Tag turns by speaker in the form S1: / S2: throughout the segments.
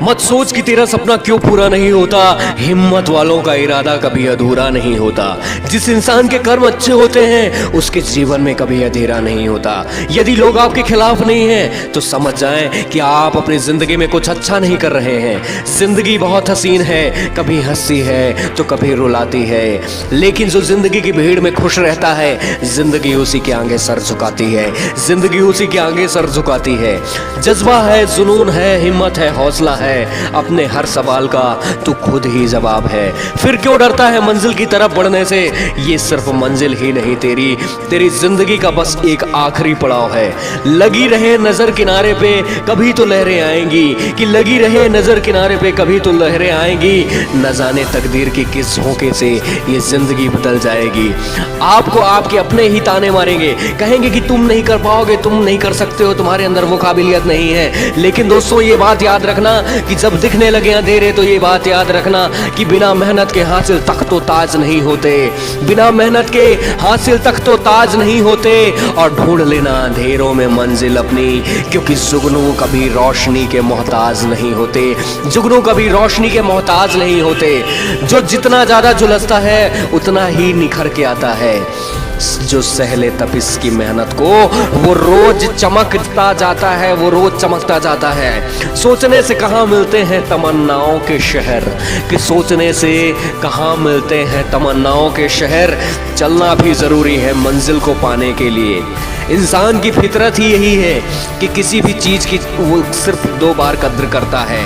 S1: मत सोच कि तेरा सपना क्यों पूरा नहीं होता। हिम्मत वालों का इरादा कभी अधूरा नहीं होता। जिस इंसान के कर्म अच्छे होते हैं उसके जीवन में कभी अंधेरा नहीं होता। यदि लोग आपके खिलाफ नहीं हैं तो समझ जाएं कि आप अपनी जिंदगी में कुछ अच्छा नहीं कर रहे हैं। जिंदगी बहुत हसीन है, कभी हंसती है तो कभी रुलाती है, लेकिन जो जिंदगी की भीड़ में खुश रहता है जिंदगी उसी के आगे सर झुकाती है। जिंदगी उसी के आगे सर झुकाती है। जज्बा है, जुनून है, हिम्मत है, हौसला है, अपने हर सवाल का तू खुद ही जवाब है। फिर क्यों डरता है मंजिल की तरफ बढ़ने से? ये सिर्फ मंजिल ही नहीं तेरी जिंदगी का बस एक आखिरी पड़ाव है। लगी रहे नजर किनारे पे कभी तो लहरें आएंगी, कि लगी रहे नजर किनारे पे कभी तो लहरें आएंगी। न जाने तकदीर की किस झोंके से ये जिंदगी बदल जाएगी। आपको आपके अपने ही ताने मारेंगे, कहेंगे कि तुम नहीं कर पाओगे, तुम नहीं कर सकते हो, तुम्हारे अंदर वो काबिलियत नहीं है। लेकिन दोस्तों ये बात याद रखना कि जब दिखने लगे अंधेरे तो ये बात याद रखना कि बिना मेहनत के हासिल तक तो ताज नहीं होते। बिना मेहनत के हासिल तक तो ताज नहीं होते। और ढूंढ लेना अंधेरों में मंजिल अपनी, क्योंकि जुगनू कभी रोशनी के मोहताज नहीं होते। जुगनू कभी रोशनी के मोहताज नहीं होते। जो जितना ज्यादा झुलसता है उतना ही निखर के आता है। जो सहले तपिस की मेहनत को वो रोज चमकता जाता है, वो रोज चमकता जाता है। सोचने से कहाँ मिलते हैं तमन्नाओं के शहर, कि सोचने से कहाँ मिलते हैं तमन्नाओं के शहर। चलना भी जरूरी है मंजिल को पाने के लिए। इंसान की फितरत ही यही है कि किसी भी चीज की वो सिर्फ दो बार कद्र करता है,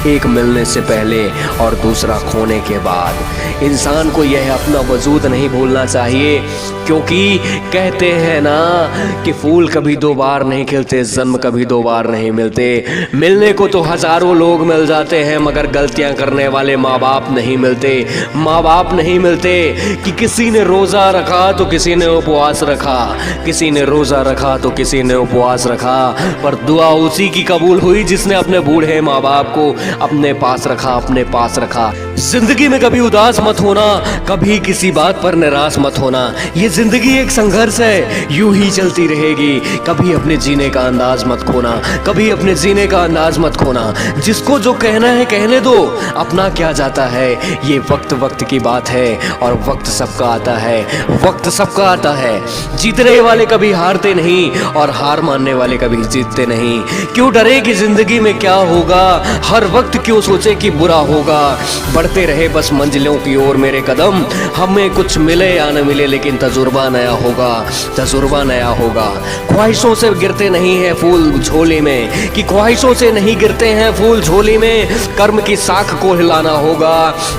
S1: एक मिलने से पहले और दूसरा खोने के बाद। इंसान को यह अपना वजूद नहीं भूलना चाहिए, क्योंकि कहते हैं ना कि फूल कभी दो बार नहीं खिलते, जन्म कभी दो बार नहीं मिलते। मिलने को तो हजारों लोग मिल जाते हैं मगर गलतियां करने वाले माँ बाप नहीं मिलते। माँ बाप नहीं मिलते कि किसी ने रोज़ा रखा तो किसी ने उपवास रखा, किसी ने रोज़ा रखा तो किसी ने उपवास रखा, पर दुआ उसी की कबूल हुई जिसने अपने बूढ़े माँ बाप को अपने पास रखा, अपने पास रखा। जिंदगी में कभी उदास मत होना, कभी किसी बात पर निराश मत होना। ये जिंदगी एक संघर्ष है, यूं ही चलती रहेगी। कभी अपने जीने का अंदाज मत खोना, कभी अपने जीने का अंदाज मत खोना। जिसको जो कहना है कहने दो, अपना क्या जाता है। ये वक्त वक्त की बात है और वक्त सबका आता है, वक्त सबका आता है। जीतने वाले कभी हारते नहीं और हार मानने वाले कभी जीतते नहीं। क्यों डरे कि जिंदगी में क्या होगा, हर वक्त क्यों सोचे कि बुरा होगा। बढ़ते रहे बस मंजिलों की ओर मेरे कदम, हमें कुछ मिले या न मिले लेकिन तजुर्बा नया होगा, तजुर्बा नया होगा। ख्वाहिशों से गिरते नहीं है फूल झोली में, कि ख्वाहिशों से नहीं गिरते हैं फूल झोली में। कर्म की साख को हिलाना होगा,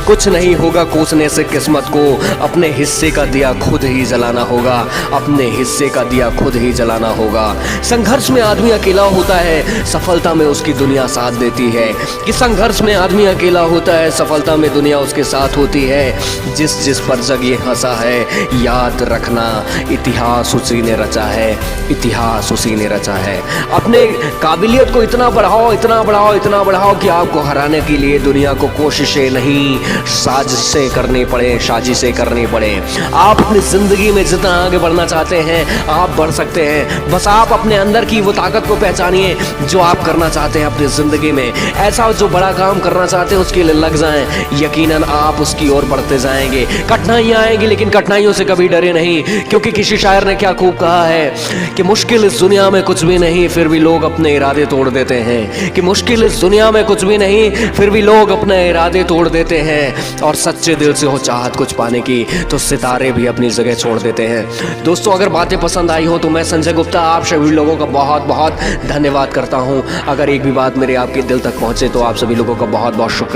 S1: कुछ नहीं होगा कोसने से किस्मत को। अपने हिस्से का दिया खुद ही जलाना होगा, अपने हिस्से का दिया खुद ही जलाना होगा। संघर्ष में आदमी अकेला होता है, सफलता में उसकी दुनिया साथ देती है। कि संघर्ष में आदमी अकेला होता है, सफलता में दुनिया उसके साथ होती है। जिस जिस पर जग ये हंसा है, याद रखना इतिहास उसी ने रचा है, इतिहास उसी ने रचा है। अपने काबिलियत को इतना बढ़ाओ, इतना बढ़ाओ, इतना बढ़ाओ कि आपको हराने के लिए दुनिया को कोशिशें नहीं साजिशें करनी पड़े, साजिशें करनी पड़े। आप अपनी जिंदगी में जितना आगे बढ़ना चाहते हैं आप बढ़ सकते हैं। बस आप अपने अंदर की वो ताकत को पहचानिए जो आप करना चाहते हैं अपनी जिंदगी में। ऐसा जो बड़ा काम करना चाहते हैं उसके लिए लग जाएं, यकीनन आप उसकी ओर बढ़ते जाएंगे। कठिनाइयां आएंगी लेकिन कठिनाइयों से कभी डरे नहीं, क्योंकि किसी शायर ने क्या खूब कहा है कि मुश्किल इस दुनिया में कुछ भी नहीं फिर भी लोग अपने इरादे तोड़ देते हैं। कि मुश्किल इस दुनिया में कुछ भी नहीं फिर भी लोग अपने इरादे तोड़ देते हैं। और सच्चे दिल से हो चाहत कुछ पाने की तो सितारे भी अपनी जगह छोड़ देते हैं। दोस्तों अगर बातें पसंद आई हो तो मैं संजय गुप्ता आप सभी लोगों का बहुत बहुत धन्यवाद करता हूँ। अगर एक भी बात मेरे आपके दिल तक पहुँचे तो आप सभी लोगों का बहुत बहुत शुक्रिया।